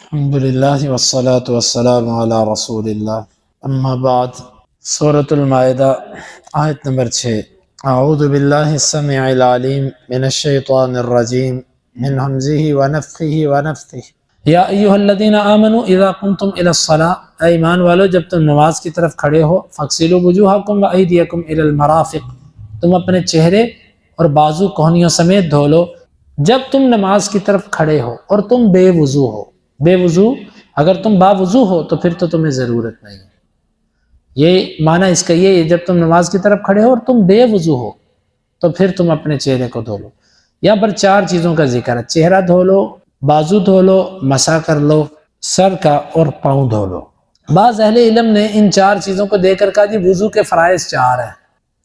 الحمدللہ والصلاة والسلام علی رسول اللہ اما بعد۔ سورۃ المائدہ آیت نمبر 6۔ اعوذ باللہ السمیع العلیم من الشیطان الرجیم من ہمزہ ونفخہ ونفثہ۔ یا ایھا الذین آمنوا اذا قمتم الی الصلاۃ، اے ایمان والو جب تم نماز کی طرف کھڑے ہو، فاغسلوا وجوہکم وایدیکم الی المرافق، تم اپنے چہرے اور بازو کوہنیوں سمیت دھو لو جب تم نماز کی طرف کھڑے ہو اور تم بے وضو ہو۔ بے وضو، اگر تم باوضو ہو تو پھر تو تمہیں ضرورت نہیں ہے۔ یہ معنی اس کا یہ ہے، جب تم نماز کی طرف کھڑے ہو اور تم بے وضو ہو تو پھر تم اپنے چہرے کو دھو لو۔ یہاں پر 4 چیزوں کا ذکر ہے، چہرہ دھو لو، بازو دھو لو، مسح کر لو، سر کا اور پاؤں دھو لو۔ بعض اہل علم نے ان 4 چیزوں کو دے کر کہا جی وضو کے فرائض 4 ہیں۔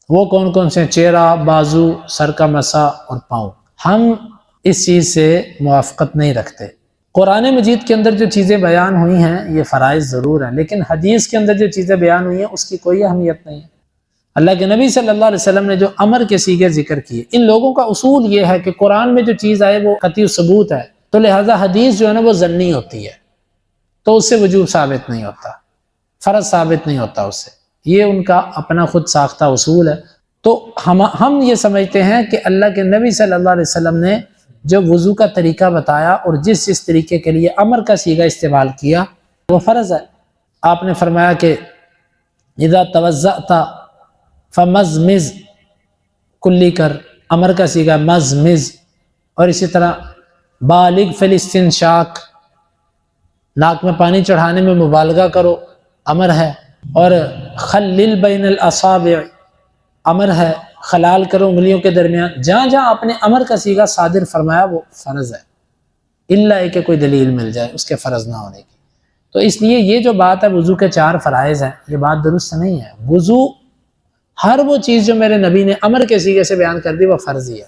وہ کون کون سے ہیں؟ چہرہ، بازو، سر کا مسح اور پاؤں۔ ہم اس چیز سے موافقت نہیں رکھتے۔ قرآن مجید کے اندر جو چیزیں بیان ہوئی ہیں یہ فرائض ضرور ہیں، لیکن حدیث کے اندر جو چیزیں بیان ہوئی ہیں اس کی کوئی اہمیت نہیں ہے۔ اللہ کے نبی صلی اللہ علیہ وسلم نے جو امر کے صیغے ذکر کیے، ان لوگوں کا اصول یہ ہے کہ قرآن میں جو چیز آئے وہ قطعی ثبوت ہے، تو لہٰذا حدیث جو ہے نا وہ ظنی ہوتی ہے، تو اس سے وجوب ثابت نہیں ہوتا، فرض ثابت نہیں ہوتا اس سے۔ یہ ان کا اپنا خود ساختہ اصول ہے۔ تو ہم یہ سمجھتے ہیں کہ اللہ کے نبی صلی اللہ علیہ وسلم نے جو وضو کا طریقہ بتایا اور جس طریقے کے لیے امر کا صیغہ استعمال کیا وہ فرض ہے۔ آپ نے فرمایا کہ اذا توضأت فمزمز، کلی کر، امر کا صیغہ مزمز، اور اسی طرح بالغ فی الاستنشاق، ناک میں پانی چڑھانے میں مبالغہ کرو، امر ہے، اور خلل بین الاصابع، امر ہے، خلال کرو انگلیوں کے درمیان۔ جہاں جہاں آپ نے امر کا صیغہ صادر فرمایا وہ فرض ہے، الا کہ کوئی دلیل مل جائے اس کے فرض نہ ہونے کی۔ تو اس لیے یہ جو بات ہے وضو کے 4 فرائض ہیں، یہ بات درست نہیں ہے۔ وضو، ہر وہ چیز جو میرے نبی نے امر کے صیغے سے بیان کر دی وہ فرض ہی ہے۔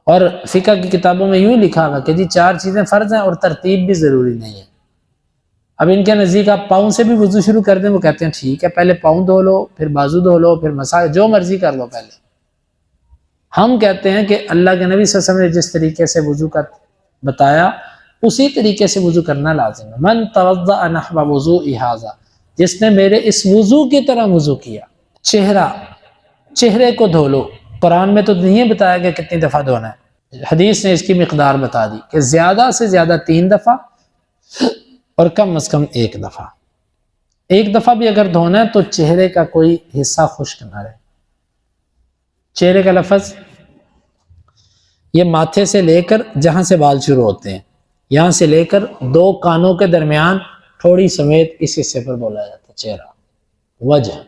اور فقہ کی کتابوں میں یوں لکھا ہوا کہ جی 4 چیزیں فرض ہیں اور ترتیب بھی ضروری نہیں ہے۔ اب ان کے نزدیک آپ پاؤں سے بھی وضو شروع کر دیں، وہ کہتے ہیں ٹھیک ہے، پہلے پاؤں دھو لو، پھر بازو دھو لو، پھر مسح، جو مرضی کر لو پہلے۔ ہم کہتے ہیں کہ اللہ کے نبی صلی اللہ علیہ وسلم نے جس طریقے سے وضو کا بتایا اسی طریقے سے وضو کرنا لازم ہے۔ من توضأ نحو وضوء ھذا، جس نے میرے اس وضو کی طرح وضو کیا۔ چہرے کو دھو لو، قرآن میں تو نہیں بتایا کہ کتنی دفعہ دھونا ہے، حدیث نے اس کی مقدار بتا دی کہ زیادہ سے زیادہ 3 دفعہ اور کم از کم 1 دفعہ۔ 1 دفعہ بھی اگر دھونا ہے تو چہرے کا کوئی حصہ خشک نہ رہے۔ چہرے کا لفظ یہ ماتھے سے لے کر جہاں سے بال شروع ہوتے ہیں، یہاں سے لے کر 2 کانوں کے درمیان تھوڑی سمیت اس حصے پر بولا جاتا ہے چہرہ، وجہ۔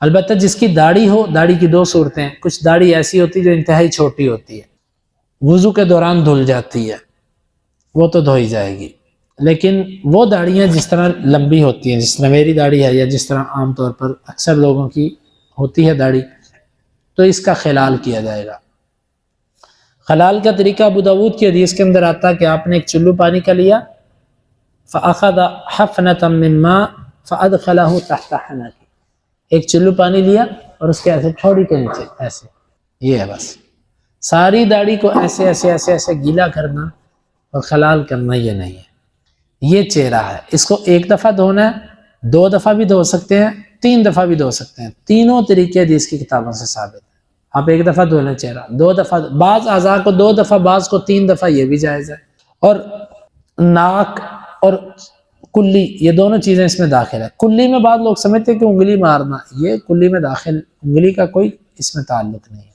البتہ جس کی داڑھی ہو، داڑھی کی 2 صورتیں ہیں، کچھ داڑھی ایسی ہوتی ہے جو انتہائی چھوٹی ہوتی ہے، وضو کے دوران دھل جاتی ہے، وہ تو دھوئی جائے گی۔ لیکن وہ داڑیاں جس طرح لمبی ہوتی ہیں، جس طرح میری داڑھی ہے یا جس طرح عام طور پر اکثر لوگوں کی ہوتی ہے داڑھی، تو اس کا خلال کیا جائے گا۔ خلال کا طریقہ ابو داؤد کی حدیث کے اندر آتا ہے کہ آپ نے ایک چلو پانی کا لیا، فأخذ حفنة من ماء فأدخله تحت حنكه، ایک چلو پانی لیا اور اس کے ایسے ٹھوڑی کے نیچے ایسے، یہ ہے بس۔ ساری داڑھی کو ایسے ایسے ایسے ایسے گیلا کرنا اور خلال کرنا یہ نہیں ہے۔ یہ چہرہ ہے، اس کو 1 دفعہ دھونا ہے، 2 دفعہ بھی دھو سکتے ہیں، 3 دفعہ بھی دھو سکتے ہیں، تینوں طریقے حدیث کی کتابوں سے ثابت ہیں۔ آپ 1 دفعہ دھو لیں چہرہ، 2 دفعہ، بعض اعضاء کو 2 دفعہ، بعض کو 3 دفعہ، یہ بھی جائز ہے۔ اور ناک اور کلی، یہ دونوں چیزیں اس میں داخل ہے۔ کلی میں بعض لوگ سمجھتے ہیں کہ انگلی مارنا، یہ کلی میں داخل، انگلی کا کوئی اس میں تعلق نہیں ہے۔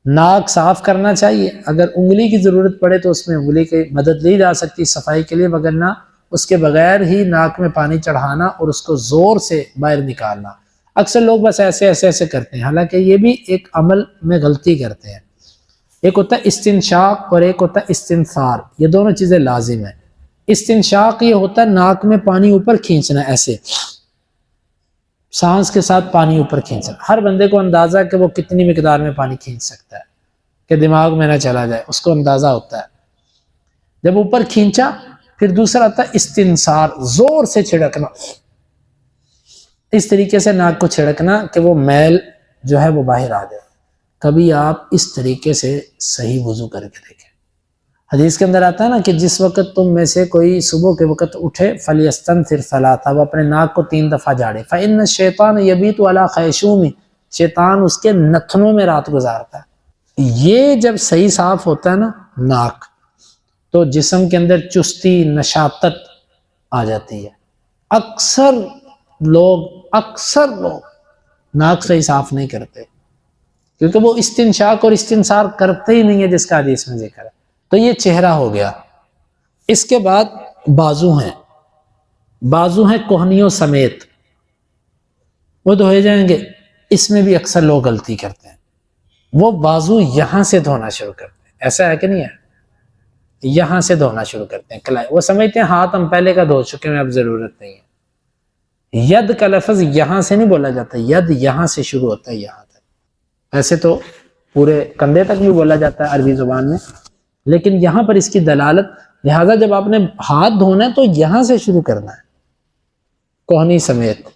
ناک صاف کرنا چاہیے، اگر انگلی کی ضرورت پڑے تو اس میں انگلی کی مدد لی جا سکتی صفائی کے لیے، وگرنہ اس کے بغیر ہی ناک میں پانی چڑھانا اور اس کو زور سے باہر نکالنا۔ اکثر لوگ بس ایسے ایسے ایسے کرتے ہیں، حالانکہ یہ بھی ایک عمل میں غلطی کرتے ہیں۔ ایک ہوتا ہے استنشاق اور ایک ہوتا ہے استنثار، یہ دونوں چیزیں لازم ہیں۔ استنشاق یہ ہوتا ہے ناک میں پانی اوپر کھینچنا، ایسے سانس کے ساتھ پانی اوپر کھینچنا۔ ہر بندے کو اندازہ ہے کہ وہ کتنی مقدار میں پانی کھینچ سکتا ہے کہ دماغ میں نہ چلا جائے، اس کو اندازہ ہوتا ہے۔ جب اوپر کھینچا، پھر دوسرا آتا ہے استنثار، زور سے چھڑکنا، اس طریقے سے ناک کو چھڑکنا کہ وہ میل جو ہے وہ باہر آ جائے۔ کبھی آپ اس طریقے سے صحیح وضو کر کے دیکھیں، حدیث کے اندر آتا ہے نا کہ جس وقت تم میں سے کوئی صبح کے وقت اٹھے فلیستنثر ثلاثا، وہ اپنے ناک کو 3 دفعہ جھاڑے، فإن الشیطان یبیت علی خیشوم، شیطان اس کے نتنوں میں رات گزارتا ہے۔ یہ جب صحیح صاف ہوتا ہے نا ناک، تو جسم کے اندر چستی نشاطت آ جاتی ہے۔ اکثر لوگ ناک صحیح صاف نہیں کرتے، کیونکہ وہ استنشاق اور استنثار کرتے ہی نہیں ہے جس کا حدیث میں ذکر ہے۔ تو یہ چہرہ ہو گیا۔ اس کے بعد بازو ہیں کوہنیوں سمیت، وہ دھوئے جائیں گے۔ اس میں بھی اکثر لوگ غلطی کرتے ہیں، وہ بازو یہاں سے دھونا شروع کرتے ہیں، ایسا ہے کہ نہیں ہے؟ یہاں سے دھونا شروع کرتے ہیں کلائی، وہ سمجھتے ہیں ہاتھ ہم پہلے کا دھو چکے ہیں اب ضرورت نہیں ہے۔ ید کا لفظ یہاں سے نہیں بولا جاتا، ید یہاں سے شروع ہوتا ہے یہاں تک، ایسے تو پورے کندھے تک بھی بولا جاتا ہے عربی زبان میں، لیکن یہاں پر اس کی دلالت، لہٰذا جب آپ نے ہاتھ دھونا ہے تو یہاں سے شروع کرنا ہے، کوہنی سمیت،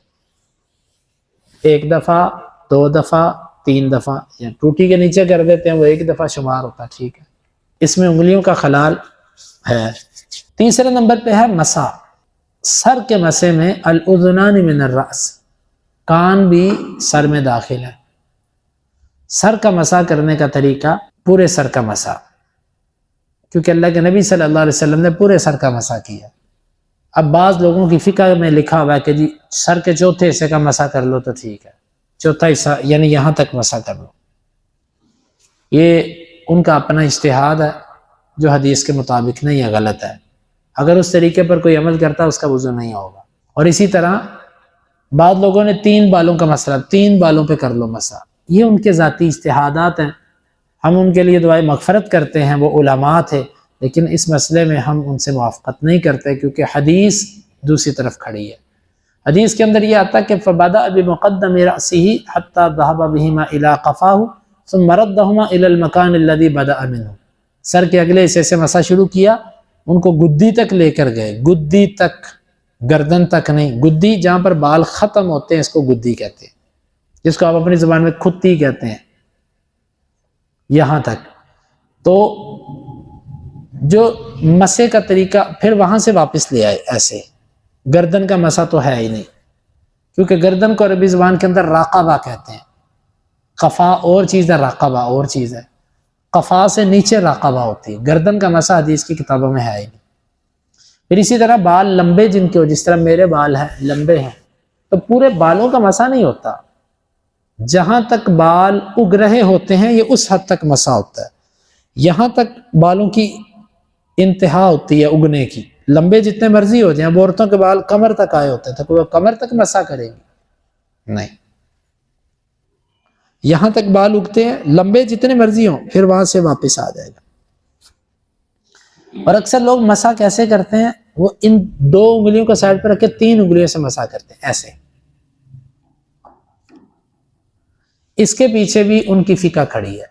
1 دفعہ 2 دفعہ 3 دفعہ، یا ٹوٹی کے نیچے کر دیتے ہیں وہ 1 دفعہ شمار ہوتا ہے، ٹھیک ہے۔ اس میں انگلیوں کا خلال ہے۔ تیسرے نمبر پہ ہے مسح، سر کے مسح میں الاذنان من الراس، کان بھی سر میں داخل ہے۔ سر کا مسح کرنے کا طریقہ پورے سر کا مسح، کیونکہ اللہ کے نبی صلی اللہ علیہ وسلم نے پورے سر کا مسح کیا۔ اب بعض لوگوں کی فقہ میں لکھا ہوا ہے کہ جی سر کے چوتھے حصے کا مسح کر لو تو ٹھیک ہے، چوتھا حصہ یعنی یہاں تک مسح کر لو، یہ ان کا اپنا اجتہاد ہے جو حدیث کے مطابق نہیں ہے، غلط ہے۔ اگر اس طریقے پر کوئی عمل کرتا ہے اس کا وضو نہیں ہوگا۔ اور اسی طرح بعض لوگوں نے 3 بالوں کا مسئلہ، 3 بالوں پہ کر لو مسح، یہ ان کے ذاتی اجتہادات ہیں، ہم ان کے لیے دعائے مغفرت کرتے ہیں، وہ علماء تھے، لیکن اس مسئلے میں ہم ان سے موافقت نہیں کرتے، کیونکہ حدیث دوسری طرف کھڑی ہے۔ حدیث کے اندر یہ آتا ہے کہ فبدأ بمقدم رأسه حتى ذهب بهما الى قفاه ثم ردهما الى المكان الذي بدأ منه، سر کے اگلے حصے سے مسح شروع کیا، ان کو گدی تک لے کر گئے، گدی تک، گردن تک نہیں، گدی جہاں پر بال ختم ہوتے ہیں اس کو گدی کہتے ہیں، جس کو آپ اپنی زبان میں کھتی کہتے ہیں، یہاں تک۔ تو جو مسح کا طریقہ پھر وہاں سے واپس لے آئے، ایسے گردن کا مسح تو ہے ہی نہیں، کیونکہ گردن کو عربی زبان کے اندر راقبہ کہتے ہیں، قفا اور چیز ہے، راقبہ اور چیز ہے، قفا سے نیچے راقبہ ہوتی ہے، گردن کا مسح حدیث کی کتابوں میں ہے ہی نہیں۔ پھر اسی طرح بال لمبے جن کے ہو، جس طرح میرے بال ہیں لمبے ہیں، تو پورے بالوں کا مسح نہیں ہوتا، جہاں تک بال اگ رہے ہوتے ہیں یہ اس حد تک مسح ہوتا ہے، یہاں تک بالوں کی انتہا ہوتی ہے اگنے کی، لمبے جتنے مرضی ہو جائیں، عورتوں کے بال کمر تک آئے ہوتے ہیں تو وہ کمر تک مسح کریں گے؟ نہیں، یہاں تک بال اگتے ہیں، لمبے جتنے مرضی ہوں، پھر وہاں سے واپس آ جائے گا۔ اور اکثر لوگ مسح کیسے کرتے ہیں، وہ ان 2 انگلیوں کو سائڈ پر رکھ کے 3 انگلیوں سے مسح کرتے ہیں، ایسے۔ اس کے پیچھے بھی ان کی فقہ کھڑی ہے،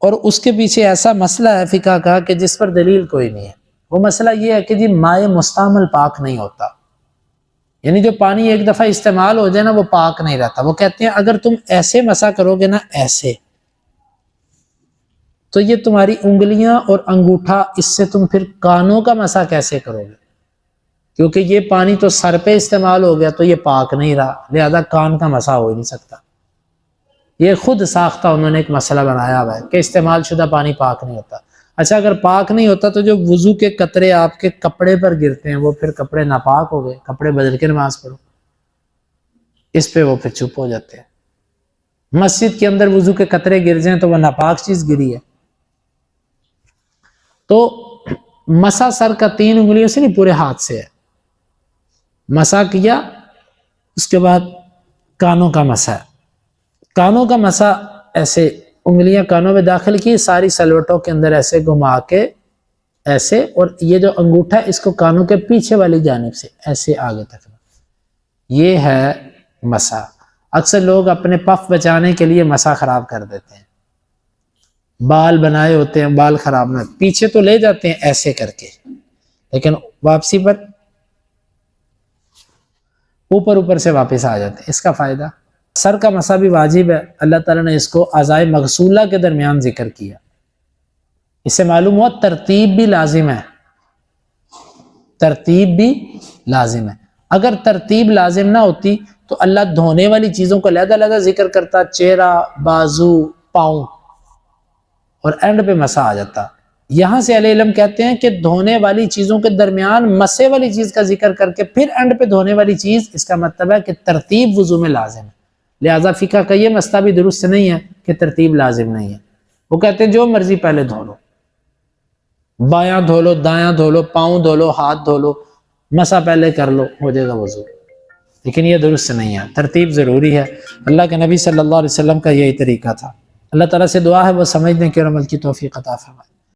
اور اس کے پیچھے ایسا مسئلہ ہے فقہ کا کہ جس پر دلیل کوئی نہیں ہے۔ وہ مسئلہ یہ ہے کہ جی مائع مستعمل پاک نہیں ہوتا، یعنی جو پانی ایک دفعہ استعمال ہو جائے نا وہ پاک نہیں رہتا۔ وہ کہتے ہیں اگر تم ایسے مسح کرو گے نا، ایسے، تو یہ تمہاری انگلیاں اور انگوٹھا، اس سے تم پھر کانوں کا مسح کیسے کرو گے؟ کیونکہ یہ پانی تو سر پہ استعمال ہو گیا تو یہ پاک نہیں رہا، لہذا کان کا مسح ہو ہی نہیں سکتا۔ یہ خود ساختہ انہوں نے ایک مسئلہ بنایا ہوا ہے کہ استعمال شدہ پانی پاک نہیں ہوتا۔ اچھا اگر پاک نہیں ہوتا تو جو وضو کے قطرے آپ کے کپڑے پر گرتے ہیں وہ پھر کپڑے ناپاک ہو گئے، کپڑے بدل کے نماز پڑھو، اس پہ وہ پھر چپ ہو جاتے ہیں۔ مسجد کے اندر وضو کے قطرے گر جائیں تو وہ ناپاک چیز گری ہے۔ تو مسح سر کا 3 انگلیوں سے نہیں، پورے ہاتھ سے ہے، مسح کیا۔ اس کے بعد کانوں کا مسح، کانوں کا مسح ایسے انگلیاں کانوں میں داخل کی، ساری سلوٹوں کے اندر ایسے گھما کے ایسے، اور یہ جو انگوٹھا ہے اس کو کانوں کے پیچھے والی جانب سے ایسے آگے تک، یہ ہے مسح۔ اکثر لوگ اپنے پف بچانے کے لیے مسح خراب کر دیتے ہیں، بال بنائے ہوتے ہیں، بال خراب نہ، پیچھے تو لے جاتے ہیں ایسے کر کے، لیکن واپسی پر اوپر سے واپس آ جاتے ہیں۔ اس کا فائدہ، سر کا مسح بھی واجب ہے، اللہ تعالیٰ نے اس کو اعضائے مغسولہ کے درمیان ذکر کیا، اس سے معلوم ہوا ترتیب بھی لازم ہے، ترتیب بھی لازم ہے۔ اگر ترتیب لازم نہ ہوتی تو اللہ دھونے والی چیزوں کو علیحدہ علیحدہ ذکر کرتا، چہرہ، بازو، پاؤں، اور اینڈ پہ مسا آ جاتا۔ یہاں سے اہل علم کہتے ہیں کہ دھونے والی چیزوں کے درمیان مسے والی چیز کا ذکر کر کے پھر اینڈ پہ دھونے والی چیز، اس کا مطلب ہے کہ ترتیب وضو میں لازم ہے۔ لہذا فقہ کا یہ مسئلہ بھی درست نہیں ہے کہ ترتیب لازم نہیں ہے۔ وہ کہتے ہیں جو مرضی پہلے دھو لو، بایاں دھو لو، دایاں دھو لو، پاؤں دھو لو، ہاتھ دھو لو، مسا پہلے کر لو، ہو جائے گا وضو۔ لیکن یہ درست نہیں ہے، ترتیب ضروری ہے۔ اللہ کے نبی صلی اللہ علیہ وسلم کا یہی طریقہ تھا۔ اللہ تعالیٰ سے دعا ہے وہ سمجھنے کی اور عمل کی توفیق عطا فرمائے۔